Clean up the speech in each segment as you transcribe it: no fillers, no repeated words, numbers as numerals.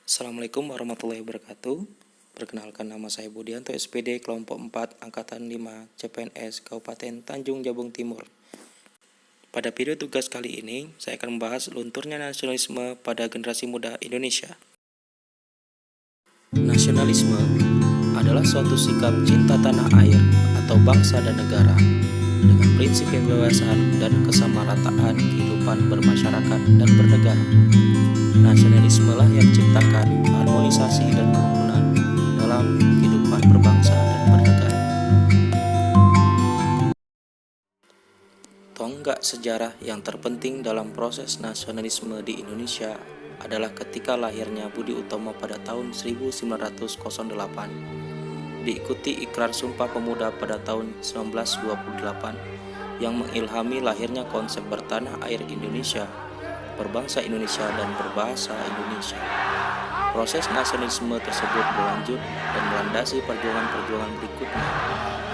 Assalamualaikum warahmatullahi wabarakatuh. Perkenalkan, nama saya Budianto SPD kelompok 4 angkatan 5 CPNS Kabupaten Tanjung Jabung Timur. Pada video tugas kali ini saya akan membahas lunturnya nasionalisme pada generasi muda Indonesia. Nasionalisme adalah suatu sikap cinta tanah air atau bangsa dan negara dengan prinsip kebebasan dan kesamarataan kehidupan bermasyarakat dan bernegara. Nasionalisme lah yang menciptakan harmonisasi dan kerukunan dalam kehidupan berbangsa dan bernegara. Tonggak sejarah yang terpenting dalam proses nasionalisme di Indonesia adalah ketika lahirnya Budi Utomo pada tahun 1908, diikuti Ikrar Sumpah Pemuda pada tahun 1928 yang mengilhami lahirnya konsep bertanah air Indonesia, berbangsa Indonesia dan berbahasa Indonesia. Proses nasionalisme tersebut berlanjut dan melandasi perjuangan-perjuangan berikutnya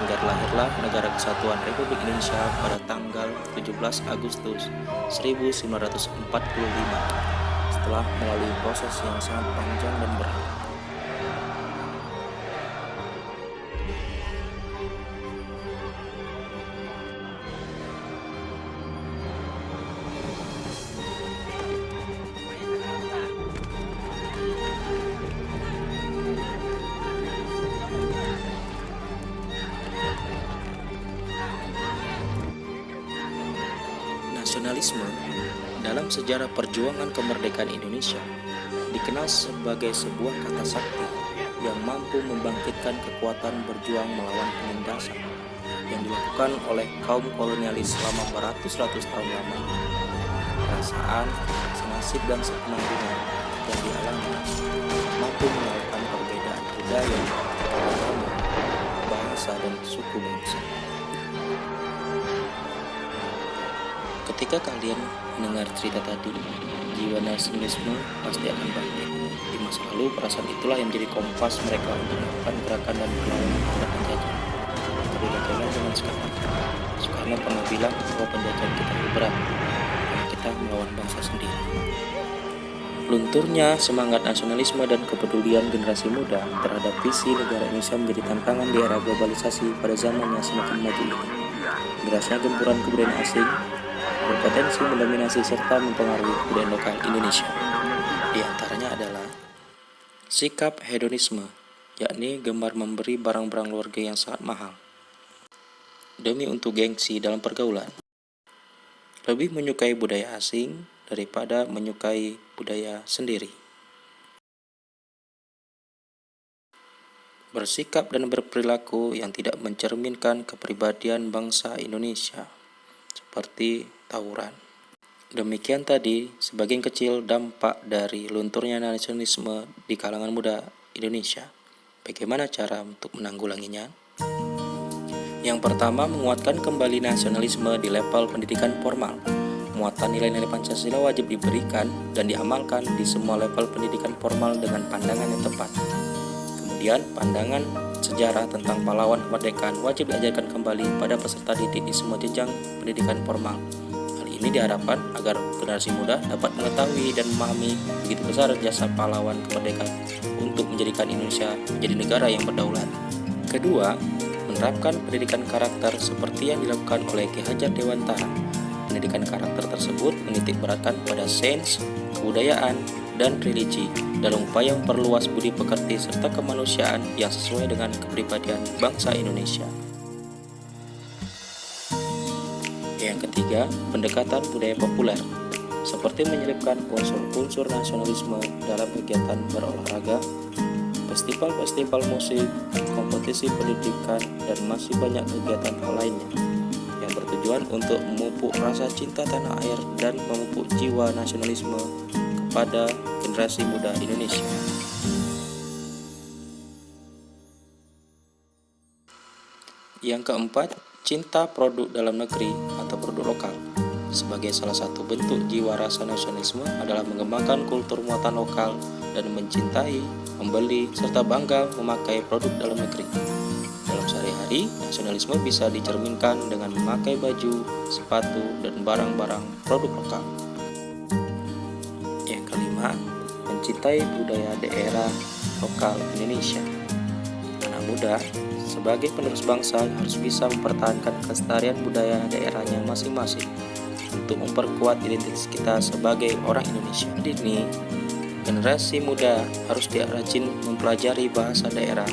hingga lahirlah Negara Kesatuan Republik Indonesia pada tanggal 17 Agustus 1945 setelah melalui proses yang sangat panjang dan berat. Nasionalisme dalam sejarah perjuangan kemerdekaan Indonesia dikenal sebagai sebuah kata sakti yang mampu membangkitkan kekuatan berjuang melawan penindasan yang dilakukan oleh kaum kolonialis selama beratus-ratus tahun lamanya. Perasaan, senasib dan sepenanggungan yang dialami mampu mengalahkan perbedaan budaya, agama, bahasa dan suku bangsa. Ketika kalian mendengar cerita tadi, jiwa nasionalisme pasti akan bangkit. Di masa lalu, perasaan itulah yang menjadi kompas mereka untuk melakukan gerakan dan melawan terhadap penjajah. Berbeda dengan sekarang. Soekarno pernah bilang bahwa penjajahan kita lebih berat karena kita melawan bangsa sendiri. Lunturnya semangat nasionalisme dan kepedulian generasi muda terhadap visi negara Indonesia menjadi tantangan di era globalisasi pada zaman yang semakin maju ini. Derasnya gempuran kebudayaan asing berpotensi mendominasi serta mempengaruhi kebudayaan lokal Indonesia. Di antaranya adalah sikap hedonisme, yakni gemar memberi barang-barang luar negeri yang sangat mahal demi untuk gengsi dalam pergaulan. Lebih menyukai budaya asing daripada menyukai budaya sendiri. Bersikap dan berperilaku yang tidak mencerminkan kepribadian bangsa Indonesia, seperti tawuran. Demikian tadi sebagian kecil dampak dari lunturnya nasionalisme di kalangan muda Indonesia. Bagaimana cara untuk menanggulanginya? Yang pertama, menguatkan kembali nasionalisme di level pendidikan formal. Muatan nilai-nilai Pancasila wajib diberikan dan diamalkan di semua level pendidikan formal dengan pandangan yang tepat. Kemudian, pandangan sejarah tentang pahlawan kemerdekaan wajib diajarkan kembali pada peserta didik di semua jenjang pendidikan formal. Hal ini diharapkan agar generasi muda dapat mengetahui dan memahami begitu besar jasa pahlawan kemerdekaan untuk menjadikan Indonesia menjadi negara yang berdaulat. Kedua, menerapkan pendidikan karakter seperti yang dilakukan oleh Ki Hajar Dewantara. Pendidikan karakter tersebut menitik beratkan pada sains, kebudayaan, dan religi dalam upaya memperluas budi pekerti serta kemanusiaan yang sesuai dengan kepribadian bangsa Indonesia. Yang ketiga, pendekatan budaya populer, seperti menyelipkan unsur-unsur nasionalisme dalam kegiatan berolahraga, festival-festival musik, kompetisi pendidikan, dan masih banyak kegiatan hal lainnya yang bertujuan untuk memupuk rasa cinta tanah air dan memupuk jiwa nasionalisme kepada generasi muda Indonesia. Yang keempat, cinta produk dalam negeri atau produk lokal. Sebagai salah satu bentuk jiwa rasa nasionalisme adalah mengembangkan kultur muatan lokal dan mencintai, membeli, serta bangga memakai produk dalam negeri. Dalam sehari-hari, nasionalisme bisa dicerminkan dengan memakai baju, sepatu, dan barang-barang produk lokal. Yang kelima, mencintai budaya daerah lokal Indonesia. Anak muda sebagai penerus bangsa harus bisa mempertahankan kelestarian budaya daerahnya masing-masing untuk memperkuat identitas kita sebagai orang Indonesia. Ini generasi muda harus rajin mempelajari bahasa daerah,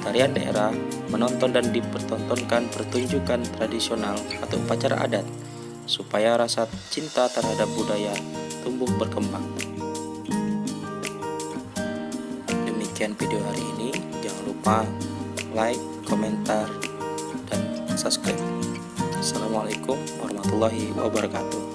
tarian daerah, menonton dan dipertontonkan pertunjukan tradisional atau upacara adat supaya rasa cinta terhadap budaya tumbuh berkembang. Demikian video hari ini, jangan lupa like, komentar, dan subscribe. Assalamualaikum warahmatullahi wabarakatuh.